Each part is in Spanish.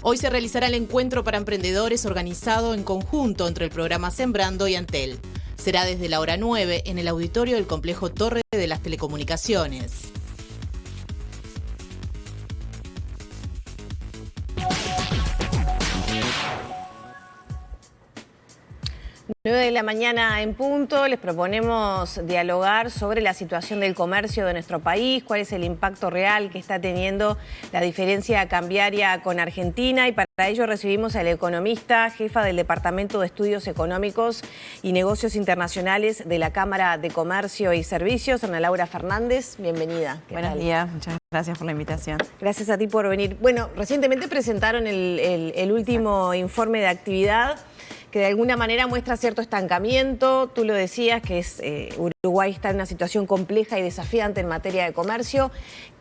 Hoy se realizará el encuentro para emprendedores organizado en conjunto entre el programa Sembrando y Antel. Será desde la hora 9 en el auditorio del Complejo Torre de las Telecomunicaciones. 9 de la mañana en punto, les proponemos dialogar sobre la situación del comercio de nuestro país, cuál es el impacto real que está teniendo la diferencia cambiaria con Argentina, y para ello recibimos al economista, jefa del Departamento de Estudios Económicos y Negocios Internacionales de la Cámara de Comercio y Servicios, Ana Laura Fernández. Bienvenida. Buenos días, muchas gracias por la invitación. Gracias a ti por venir. Bueno, recientemente presentaron el último informe de actividad, que de alguna manera muestra cierto estancamiento. Tú lo decías, que Uruguay está en una situación compleja y desafiante en materia de comercio.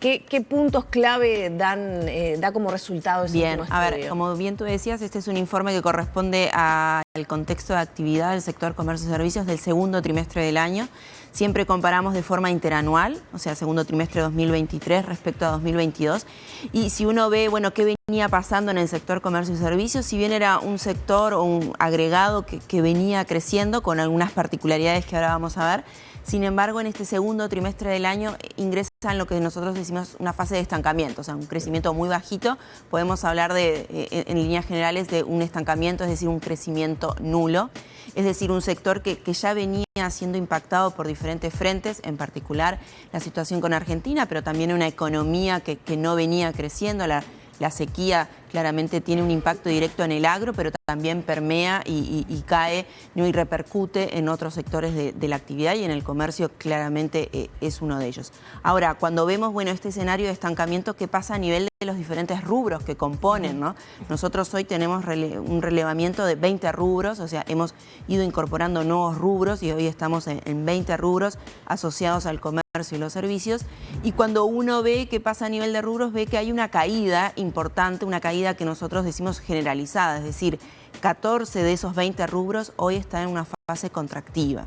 ¿Qué puntos clave da como resultado ese último estudio? A ver, como bien tú decías, este es un informe que corresponde al contexto de actividad del sector comercio y servicios del segundo trimestre del año. Siempre comparamos de forma interanual, o sea, segundo trimestre 2023 respecto a 2022. Y si uno ve, bueno, qué venía pasando en el sector comercio y servicios, si bien era un sector o un agregado que venía creciendo con algunas particularidades que ahora vamos a ver, sin embargo, en este segundo trimestre del año ingresa en lo que nosotros decimos una fase de estancamiento, o sea, un crecimiento muy bajito. Podemos hablar en líneas generales de un estancamiento, es decir, un crecimiento nulo. Es decir, un sector que ya venía siendo impactado por diferentes frentes, en particular la situación con Argentina, pero también una economía que no venía creciendo. La sequía claramente tiene un impacto directo en el agro, pero también permea y cae, ¿no?, y repercute en otros sectores de la actividad, y en el comercio claramente es uno de ellos. Ahora, cuando vemos, bueno, este escenario de estancamiento, ¿qué pasa a nivel de los diferentes rubros que componen, ¿no? Nosotros hoy tenemos un relevamiento de 20 rubros, o sea, hemos ido incorporando nuevos rubros y hoy estamos en 20 rubros asociados al comercio y los servicios. Y cuando uno ve qué pasa a nivel de rubros, ve que hay una caída importante, una caída que nosotros decimos generalizada, es decir, 14 de esos 20 rubros hoy están en una fase contractiva,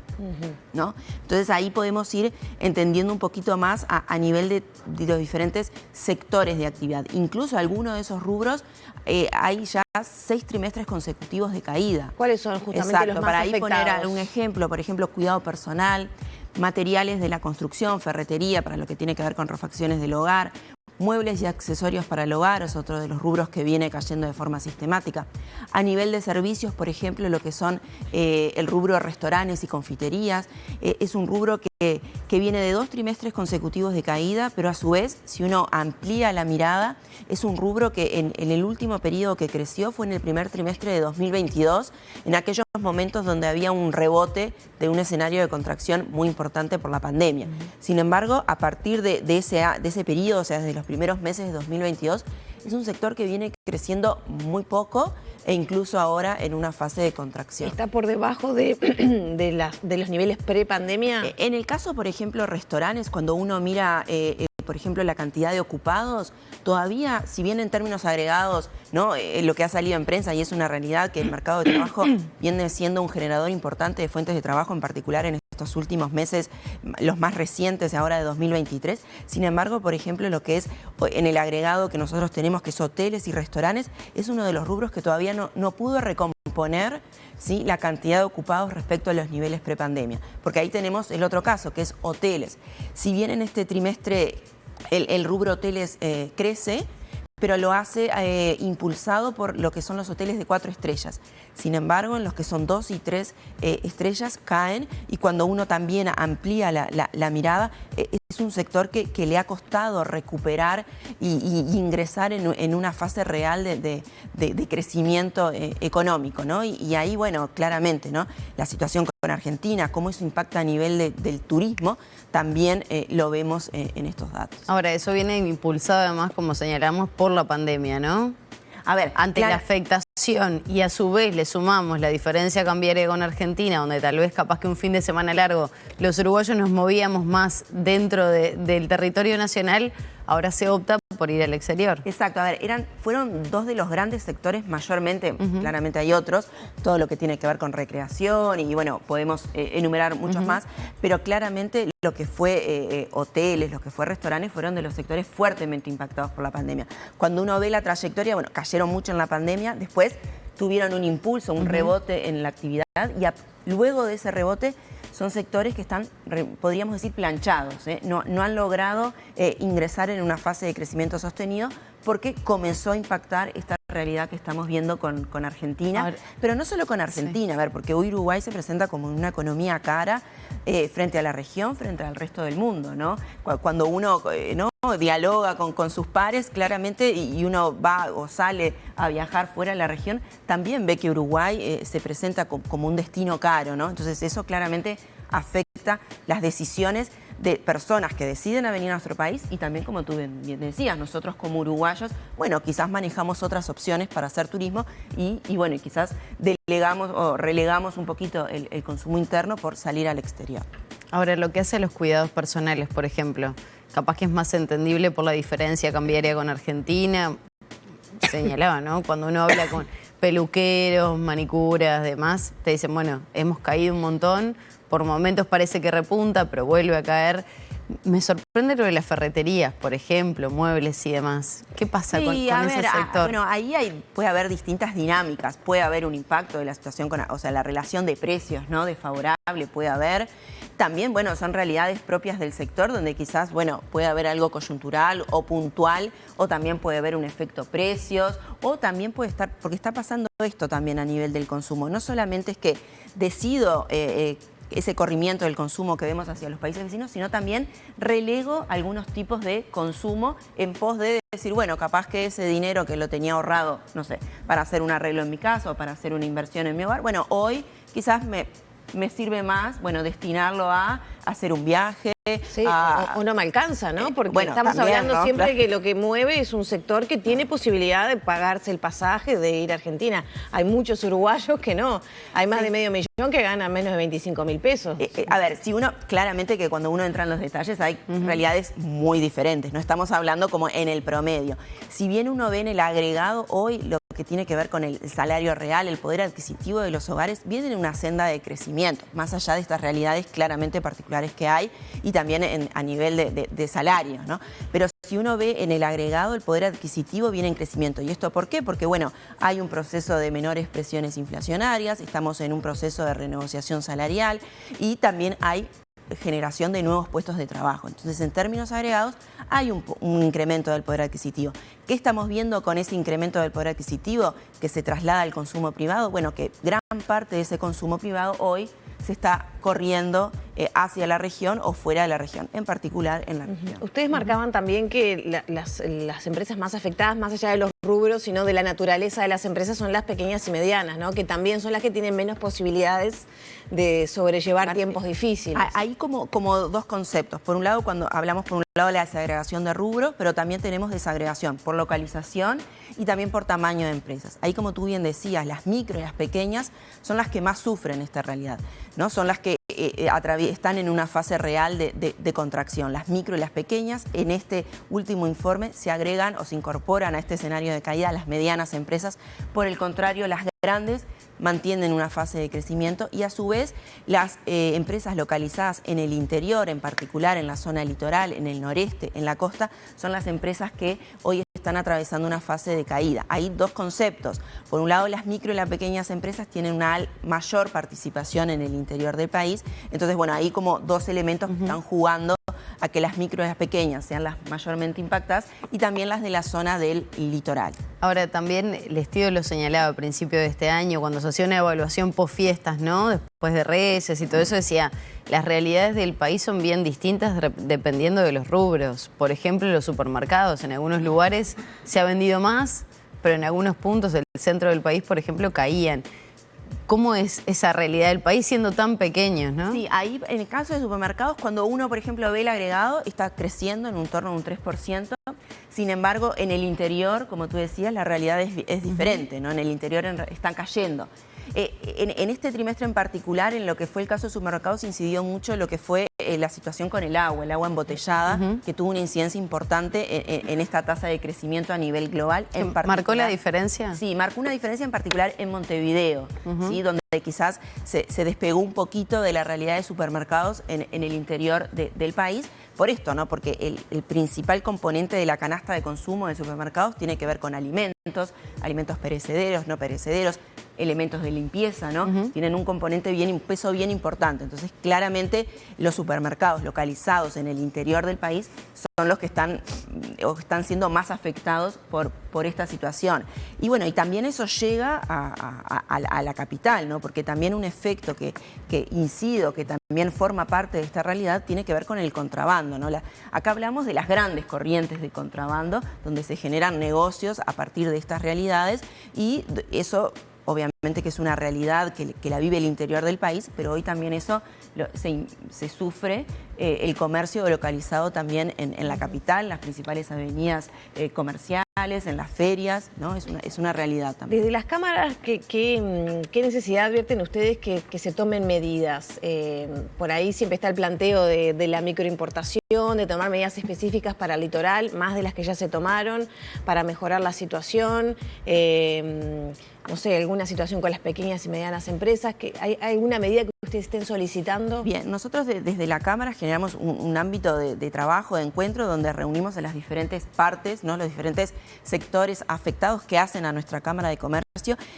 ¿no? Entonces ahí podemos ir entendiendo un poquito más a nivel de los diferentes sectores de actividad. Incluso algunos de esos rubros hay ya 6 trimestres consecutivos de caída. ¿Cuáles son justamente los más para afectados? Ahí poner algún ejemplo, por ejemplo, cuidado personal, materiales de la construcción, ferretería para lo que tiene que ver con refacciones del hogar, muebles y accesorios para el hogar es otro de los rubros que viene cayendo de forma sistemática. A nivel de servicios, por ejemplo, lo que son el rubro de restaurantes y confiterías, es un rubro que viene de 2 trimestres consecutivos de caída, pero a su vez, si uno amplía la mirada, es un rubro que en el último periodo que creció fue en el primer trimestre de 2022, en aquellos momentos donde había un rebote de un escenario de contracción muy importante por la pandemia. Sin embargo, a partir de ese periodo, o sea, desde los primeros meses de 2022, es un sector que viene creciendo muy poco e incluso ahora en una fase de contracción. ¿Está por debajo de los niveles pre-pandemia? En el caso, por ejemplo, restaurantes, cuando uno mira, por ejemplo, la cantidad de ocupados, todavía, si bien en términos agregados, ¿no?, lo que ha salido en prensa y es una realidad que el mercado de trabajo viene siendo un generador importante de fuentes de trabajo, en particular en estos últimos meses, los más recientes ahora de 2023. Sin embargo, por ejemplo, lo que es en el agregado que nosotros tenemos, que es hoteles y restaurantes, es uno de los rubros que todavía no pudo recomponer, ¿sí?, la cantidad de ocupados respecto a los niveles prepandemia. Porque ahí tenemos el otro caso, que es hoteles. Si bien en este trimestre el rubro hoteles crece, pero lo hace impulsado por lo que son los hoteles de 4 estrellas. Sin embargo, en los que son 2 y 3 estrellas caen, y cuando uno también amplía la mirada, es un sector que le ha costado recuperar y ingresar en una fase real de crecimiento económico, ¿no? Y ahí, bueno, claramente, ¿no?, la situación con Argentina, cómo eso impacta a nivel del turismo, también lo vemos en estos datos. Ahora, eso viene impulsado además, como señalamos, por la pandemia, ¿no? A ver, ante la afectación, y a su vez le sumamos la diferencia cambiaria con Argentina, donde tal vez capaz que un fin de semana largo los uruguayos nos movíamos más dentro del territorio nacional, ahora se opta por ir al exterior. Exacto, a ver, fueron dos de los grandes sectores mayormente, claramente hay otros, todo lo que tiene que ver con recreación y bueno, podemos enumerar muchos más, pero claramente lo que fue hoteles, lo que fue restaurantes, fueron de los sectores fuertemente impactados por la pandemia. Cuando uno ve la trayectoria, bueno, cayeron mucho en la pandemia, después tuvieron un impulso, un rebote en la actividad y luego de ese rebote son sectores que están, podríamos decir, planchados, ¿eh? No han logrado ingresar en una fase de crecimiento sostenido porque comenzó a impactar esta realidad que estamos viendo con Argentina, pero no solo con Argentina, a ver, porque hoy Uruguay se presenta como una economía cara frente a la región, frente al resto del mundo, ¿no? Cuando uno dialoga con sus pares, claramente, y uno va o sale a viajar fuera de la región, también ve que Uruguay se presenta como un destino caro, ¿no? Entonces eso claramente afecta las decisiones de personas que deciden a venir a nuestro país y también, como tú bien decías, nosotros como uruguayos, bueno, quizás manejamos otras opciones para hacer turismo y bueno, y quizás delegamos o relegamos un poquito el consumo interno por salir al exterior. Ahora, lo que hace a los cuidados personales, por ejemplo, capaz que es más entendible por la diferencia cambiaria con Argentina, señalaba, ¿no? Cuando uno habla con peluqueros, manicuras, demás, te dicen, bueno, hemos caído un montón, por momentos parece que repunta, pero vuelve a caer. Me sorprende lo de las ferreterías, por ejemplo, muebles y demás. ¿Qué pasa con ese sector? Bueno, ahí puede haber distintas dinámicas. Puede haber un impacto de la situación, o sea, la relación de precios, ¿no? Desfavorable puede haber. También, bueno, son realidades propias del sector donde quizás, bueno, puede haber algo coyuntural o puntual, o también puede haber un efecto precios, o también puede estar, porque está pasando esto también a nivel del consumo. No solamente es que decido ese corrimiento del consumo que vemos hacia los países vecinos, sino también relego algunos tipos de consumo en pos de decir, bueno, capaz que ese dinero que lo tenía ahorrado, no sé, para hacer un arreglo en mi casa o para hacer una inversión en mi hogar, bueno, hoy quizás me sirve más, bueno, destinarlo a hacer un viaje. Sí, o no me alcanza, ¿no? Porque bueno, estamos también, hablando ¿no? siempre que lo que mueve es un sector que tiene posibilidad de pagarse el pasaje de ir a Argentina. Hay muchos uruguayos que no. Hay más de medio millón que ganan menos de 25.000 pesos. A ver, si uno, claramente que cuando uno entra en los detalles hay realidades muy diferentes. No estamos hablando como en el promedio. Si bien uno ve en el agregado hoy lo que tiene que ver con el salario real, el poder adquisitivo de los hogares, viene en una senda de crecimiento, más allá de estas realidades claramente particulares que hay y también a nivel de salarios, ¿no? Pero si uno ve en el agregado, el poder adquisitivo viene en crecimiento. ¿Y esto por qué? Porque, bueno, hay un proceso de menores presiones inflacionarias, estamos en un proceso de renegociación salarial y también hay generación de nuevos puestos de trabajo. Entonces, en términos agregados, hay un incremento del poder adquisitivo. ¿Qué estamos viendo con ese incremento del poder adquisitivo que se traslada al consumo privado? Bueno, que gran parte de ese consumo privado hoy se está corriendo hacia la región o fuera de la región, en particular en la región. Ustedes marcaban también que las empresas más afectadas, más allá de los rubros, sino de la naturaleza de las empresas, son las pequeñas y medianas, ¿no? Que también son las que tienen menos posibilidades de sobrellevar tiempos difíciles. Hay como dos conceptos. Por un lado, cuando hablamos por un lado de la desagregación de rubros, pero también tenemos desagregación por localización y también por tamaño de empresas. Ahí, como tú bien decías, las micro y las pequeñas son las que más sufren esta realidad, ¿no? Son las que están en una fase real de contracción. Las micro y las pequeñas, en este último informe, se agregan o se incorporan a este escenario de caída las medianas empresas. Por el contrario, las grandes mantienen una fase de crecimiento y a su vez las empresas localizadas en el interior, en particular en la zona litoral, en el noreste, en la costa, son las empresas que hoy están atravesando una fase de caída. Hay dos conceptos. Por un lado, las micro y las pequeñas empresas tienen una mayor participación en el interior del país. Entonces, bueno, hay como dos elementos que están jugando a que las micro y las pequeñas sean las mayormente impactadas y también las de la zona del litoral. Ahora, también el estudio lo señalaba a principio de este año, cuando se hacía una evaluación post fiestas, ¿no? Después de Reyes y todo eso, decía, las realidades del país son bien distintas dependiendo de los rubros. Por ejemplo, los supermercados, en algunos lugares se ha vendido más, pero en algunos puntos del centro del país, por ejemplo, caían. ¿Cómo es esa realidad del país siendo tan pequeños, no? Sí, ahí en el caso de supermercados, cuando uno, por ejemplo, ve el agregado, está creciendo en un torno de un 3%. Sin embargo, en el interior, como tú decías, la realidad es diferente, ¿no? En el interior están cayendo. En este trimestre en particular, en lo que fue el caso de supermercados, incidió mucho lo que fue la situación con el agua embotellada, que tuvo una incidencia importante en esta tasa de crecimiento a nivel global. ¿Marcó la diferencia? Sí, marcó una diferencia en particular en Montevideo, ¿sí? Donde quizás se despegó un poquito de la realidad de supermercados en el interior del país. Por esto, ¿no? Porque el principal componente de la canasta de consumo de supermercados tiene que ver con alimentos perecederos, no perecederos, elementos de limpieza, ¿no? Tienen un componente un peso bien importante. Entonces, claramente, los supermercados localizados en el interior del país son los que están siendo más afectados por esta situación. Y bueno, y también eso llega a la capital, ¿no? Porque también un efecto que incide, que también forma parte de esta realidad, tiene que ver con el contrabando, ¿no? Acá hablamos de las grandes corrientes de contrabando, donde se generan negocios a partir de estas realidades, y eso obviamente que es una realidad que la vive el interior del país, pero hoy también eso se sufre el comercio localizado también en la capital, en las principales avenidas comerciales, en las ferias, ¿no? Es una realidad también. Desde las cámaras, ¿qué necesidad advierten ustedes que se tomen medidas? Por ahí siempre está el planteo de la microimportación, de tomar medidas específicas para el litoral, más de las que ya se tomaron, para mejorar la situación. No sé, alguna situación con las pequeñas y medianas empresas. ¿Hay alguna medida que ustedes estén solicitando? Bien, nosotros desde la Cámara generamos un ámbito de trabajo, de encuentro, donde reunimos a las diferentes partes, ¿no? Los diferentes sectores afectados que hacen a nuestra Cámara de Comercio,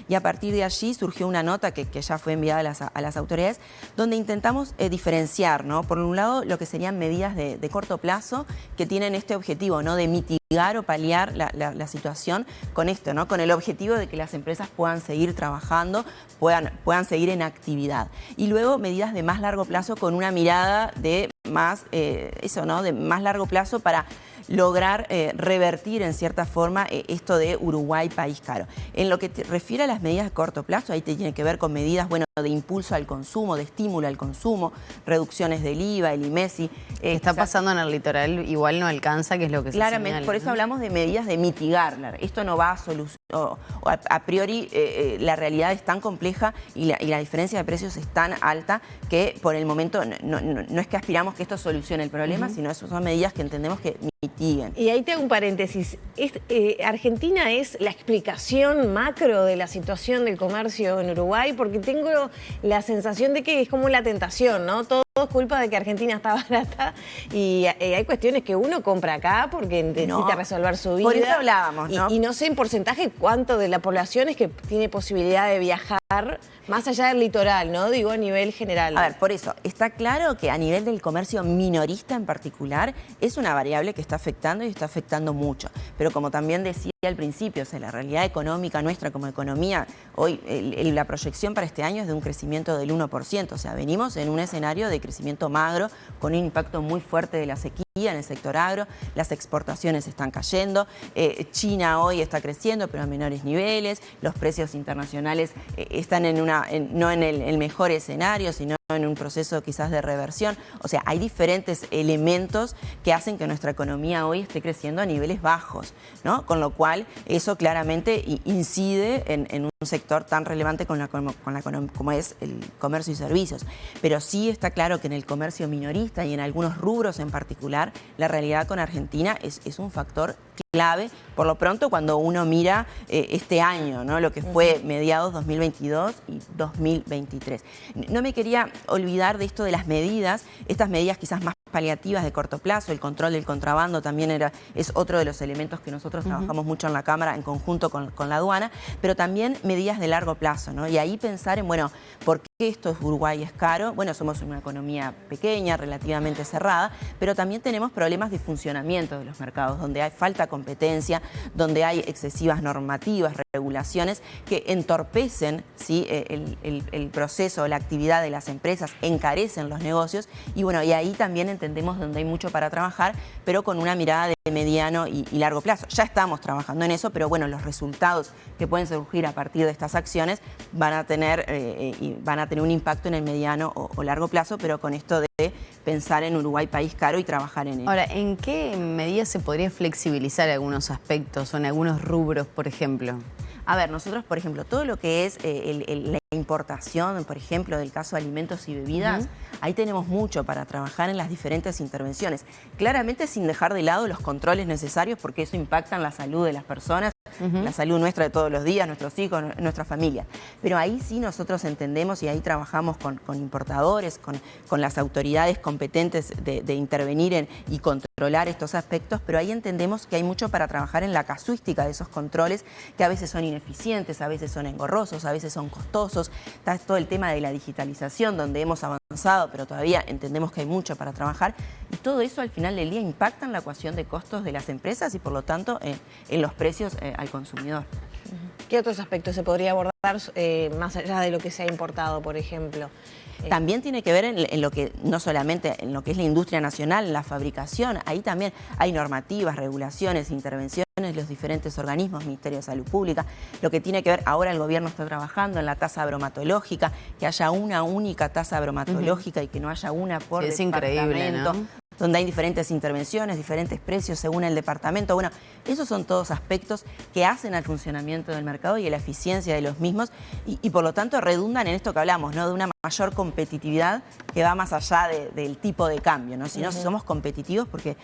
y a partir de allí surgió una nota que ya fue enviada a las autoridades, donde intentamos diferenciar, ¿no? Por un lado, lo que serían medidas de corto plazo que tienen este objetivo, ¿no? De mitigar o paliar la situación con esto, ¿no? Con el objetivo de que las empresas puedan seguir trabajando, puedan seguir en actividad. Y luego medidas de más largo plazo con una mirada de más, ¿no? De más largo plazo para lograr revertir en cierta forma esto de Uruguay país caro. En lo que refiere a las medidas de corto plazo, ahí tiene que ver con medidas, bueno, de impulso al consumo, de estímulo al consumo, reducciones del IVA, el IMESI. Está pasando en el litoral, igual no alcanza, que es lo que se señala. Claramente, por eso hablamos de medidas de mitigarla. Esto no va a solucionar, a priori la realidad es tan compleja y la diferencia de precios es tan alta que por el momento no es que aspiramos que esto solucione el problema, sino eso son medidas que entendemos que mitiguen. Y ahí te hago un paréntesis. ¿Argentina es la explicación macro de la situación del comercio en Uruguay? Porque tengo la sensación de que es como la tentación, ¿no? Todo es culpa de que Argentina está barata y hay cuestiones que uno compra acá porque necesita resolver su vida. Por eso hablábamos, ¿no? Y no sé en porcentaje cuánto de la población es que tiene posibilidad de viajar más allá del litoral, ¿no? Digo, a nivel general. A ver, por eso, está claro que a nivel del comercio minorista en particular es una variable que está afectando y está afectando mucho. Pero como también decía al principio, o sea, la realidad económica nuestra como economía, hoy la proyección para este año es de un crecimiento del 1%. O sea, venimos en un escenario de crecimiento magro con un impacto muy fuerte de la sequía en el sector agro, las exportaciones están cayendo, China hoy está creciendo pero a menores niveles, los precios internacionales están no en el mejor escenario, sino en un proceso quizás de reversión. O sea, hay diferentes elementos que hacen que nuestra economía hoy esté creciendo a niveles bajos, ¿no? Con lo cual eso claramente incide en un sector tan relevante como es el comercio y servicios. Pero sí está claro que en el comercio minorista y en algunos rubros en particular, la realidad con Argentina es un factor clave, por lo pronto cuando uno mira este año, ¿no? Lo que fue mediados 2022 y 2023. No me quería olvidar de esto de las medidas, estas medidas quizás más paliativas de corto plazo, el control del contrabando también es otro de los elementos que nosotros trabajamos mucho en la Cámara en conjunto con la aduana, pero también medidas de largo plazo, ¿no? Y ahí pensar en, bueno, ¿por qué Uruguay es caro? Bueno, somos una economía pequeña, relativamente cerrada, pero también tenemos problemas de funcionamiento de los mercados, donde hay falta competencia, donde hay excesivas normativas, regulaciones que entorpecen, ¿sí? el proceso o la actividad de las empresas, encarecen los negocios y bueno, y ahí también entendemos donde hay mucho para trabajar, pero con una mirada de mediano y largo plazo. Ya estamos trabajando en eso, pero bueno, los resultados que pueden surgir a partir de estas acciones van a tener un impacto en el mediano o largo plazo, pero con esto de pensar en Uruguay país caro y trabajar en él. Ahora, ¿en qué medida se podría flexibilizar algunos aspectos o en algunos rubros, por ejemplo? A ver, nosotros, por ejemplo, todo lo que es la importación, por ejemplo, del caso de alimentos y bebidas, ahí tenemos mucho para trabajar en las diferentes intervenciones. Claramente sin dejar de lado los controles necesarios, porque eso impacta en la salud de las personas, la salud nuestra de todos los días, nuestros hijos, nuestra familia. Pero ahí sí nosotros entendemos y ahí trabajamos con importadores, con las autoridades competentes de intervenir y controlar estos aspectos, pero ahí entendemos que hay mucho para trabajar en la casuística de esos controles, que a veces son ineficientes, a veces son engorrosos, a veces son costosos. Está todo el tema de la digitalización, donde hemos avanzado, pero todavía entendemos que hay mucho para trabajar, y todo eso al final del día impacta en la ecuación de costos de las empresas y por lo tanto en los precios al consumidor. ¿Qué otros aspectos se podría abordar más allá de lo que se ha importado, por ejemplo? También tiene que ver en lo que, no solamente en lo que es la industria nacional, en la fabricación, ahí también hay normativas, regulaciones, intervenciones de los diferentes organismos, Ministerio de Salud Pública. Lo que tiene que ver, ahora el gobierno está trabajando en la tasa bromatológica, que haya una única tasa bromatológica y que no haya una por departamento. Es increíble, ¿no? Donde hay diferentes intervenciones, diferentes precios según el departamento. Bueno, esos son todos aspectos que hacen al funcionamiento del mercado y a la eficiencia de los mismos y por lo tanto redundan en esto que hablamos, ¿no? De una mayor competitividad que va más allá del tipo de cambio, ¿no? Sino si somos competitivos porque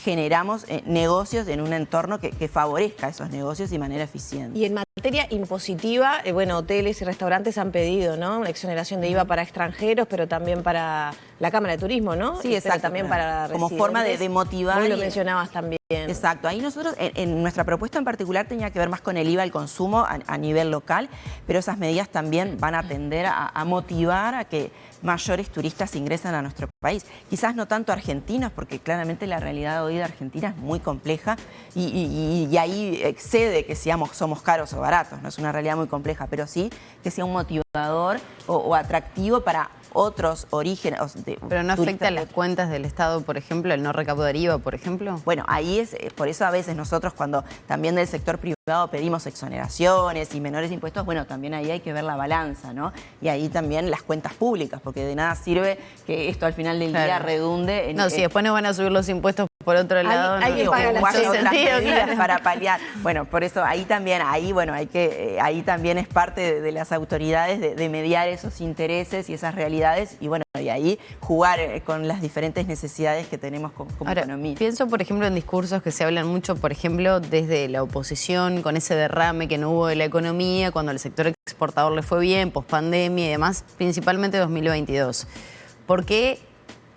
generamos negocios en un entorno que favorezca esos negocios de manera eficiente. Y en materia impositiva, bueno, hoteles y restaurantes han pedido, ¿no? Una exoneración de IVA para extranjeros, pero también para la Cámara de Turismo, ¿no? Sí, exacto. También para como forma de motivar. Vos lo mencionabas también. Exacto. Ahí nosotros, en nuestra propuesta en particular, tenía que ver más con el IVA al consumo a nivel local, pero esas medidas también van a tender a motivar a que mayores turistas ingresen a nuestro país. Quizás no tanto argentinos, porque claramente la realidad hoy de Argentina es muy compleja y ahí excede que somos caros o baratos, no es una realidad muy compleja, pero sí que sea un motivador o atractivo para otros orígenes. Pero no afecta a las cuentas del Estado, por ejemplo, el no recaudar IVA, por ejemplo. Bueno, ahí es, por eso a veces nosotros cuando también del sector privado pedimos exoneraciones y menores impuestos, bueno, también ahí hay que ver la balanza, ¿no? Y ahí también las cuentas públicas, porque de nada sirve que esto al final del día redunde en... No, si después nos van a subir los impuestos por otro lado, hay que pagar otras medidas claro. para paliar. Bueno, por eso ahí también, ahí también es parte de las autoridades de mediar esos intereses y esas realidades y bueno, y ahí jugar con las diferentes necesidades que tenemos como Ahora, economía. Pienso, por ejemplo, en discursos que se hablan mucho, por ejemplo, desde la oposición, con ese derrame que no hubo de la economía, cuando al sector exportador le fue bien, pospandemia y demás, principalmente 2022. ¿Por qué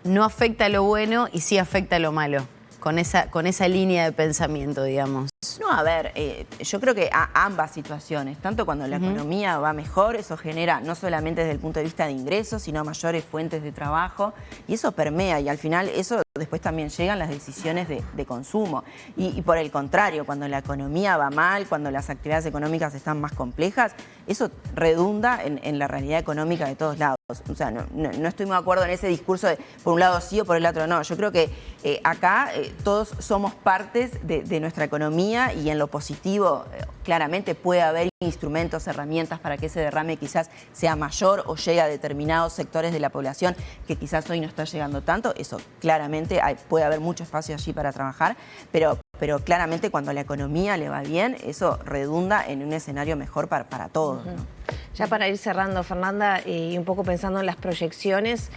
no afecta lo bueno y sí afecta lo malo? Con esa línea de pensamiento, digamos. No, a ver, yo creo que a ambas situaciones, tanto cuando la economía va mejor, eso genera no solamente desde el punto de vista de ingresos, sino mayores fuentes de trabajo, y eso permea, y al final eso después también llegan las decisiones de consumo. Y por el contrario, cuando la economía va mal, cuando las actividades económicas están más complejas, eso redunda en la realidad económica de todos lados. O sea, no estoy muy de acuerdo en ese discurso de por un lado sí o por el otro no. Yo creo que acá todos somos partes de nuestra economía y en lo positivo claramente puede haber instrumentos, herramientas para que ese derrame quizás sea mayor o llegue a determinados sectores de la población que quizás hoy no está llegando tanto. Eso claramente puede haber mucho espacio allí para trabajar, pero claramente cuando la economía le va bien, eso redunda en un escenario mejor para todos, ¿no? Ya para ir cerrando, Fernanda, y un poco pensando en las proyecciones,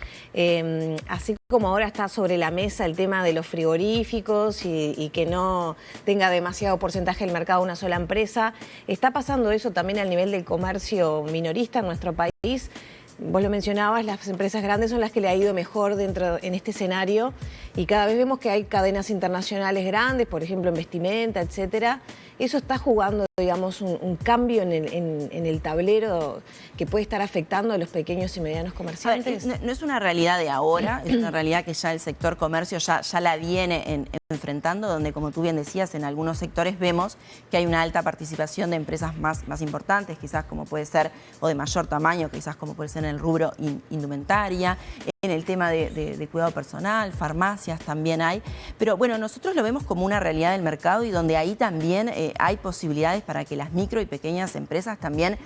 así como ahora está sobre la mesa el tema de los frigoríficos y que no tenga demasiado porcentaje del mercado una sola empresa, ¿está pasando eso también al nivel del comercio minorista en nuestro país? Vos lo mencionabas, las empresas grandes son las que le ha ido mejor en este escenario y cada vez vemos que hay cadenas internacionales grandes, por ejemplo en vestimenta, etcétera. Eso está jugando, digamos, un cambio en el tablero que puede estar afectando a los pequeños y medianos comerciantes. No es una realidad de ahora, es una realidad que ya el sector comercio ya la viene enfrentando, donde, como tú bien decías, en algunos sectores vemos que hay una alta participación de empresas más importantes, quizás como puede ser, o de mayor tamaño, quizás como puede ser en el rubro indumentaria, en el tema de cuidado personal, farmacias también hay. Pero bueno, nosotros lo vemos como una realidad del mercado y donde ahí también hay posibilidades para que las micro y pequeñas empresas también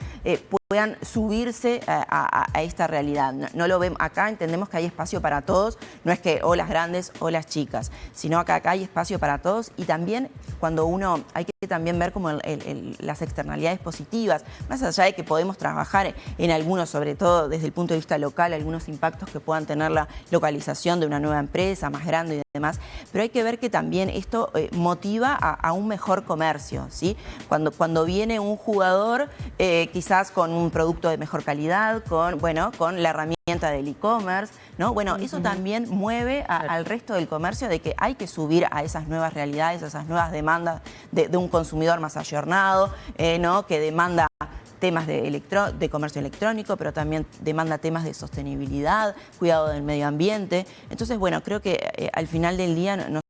puedan subirse a esta realidad. No lo vemos acá, entendemos que hay espacio para todos, no es que o las grandes o las chicas, sino que acá hay espacio para todos y también cuando uno, hay que también ver como las externalidades positivas, más allá de que podemos trabajar en algunos, sobre todo desde el punto de vista local, algunos impactos que puedan tener la localización de una nueva empresa más grande y demás, pero hay que ver que también esto motiva a un mejor comercio, ¿sí? Cuando viene un jugador quizás con un producto de mejor calidad, con la herramienta del e-commerce, ¿no? Bueno, eso también mueve al resto del comercio de que hay que subir a esas nuevas realidades, a esas nuevas demandas de un consumidor más ayornado, ¿no? Que demanda temas de comercio electrónico, pero también demanda temas de sostenibilidad, cuidado del medio ambiente. Entonces, bueno, creo que al final del día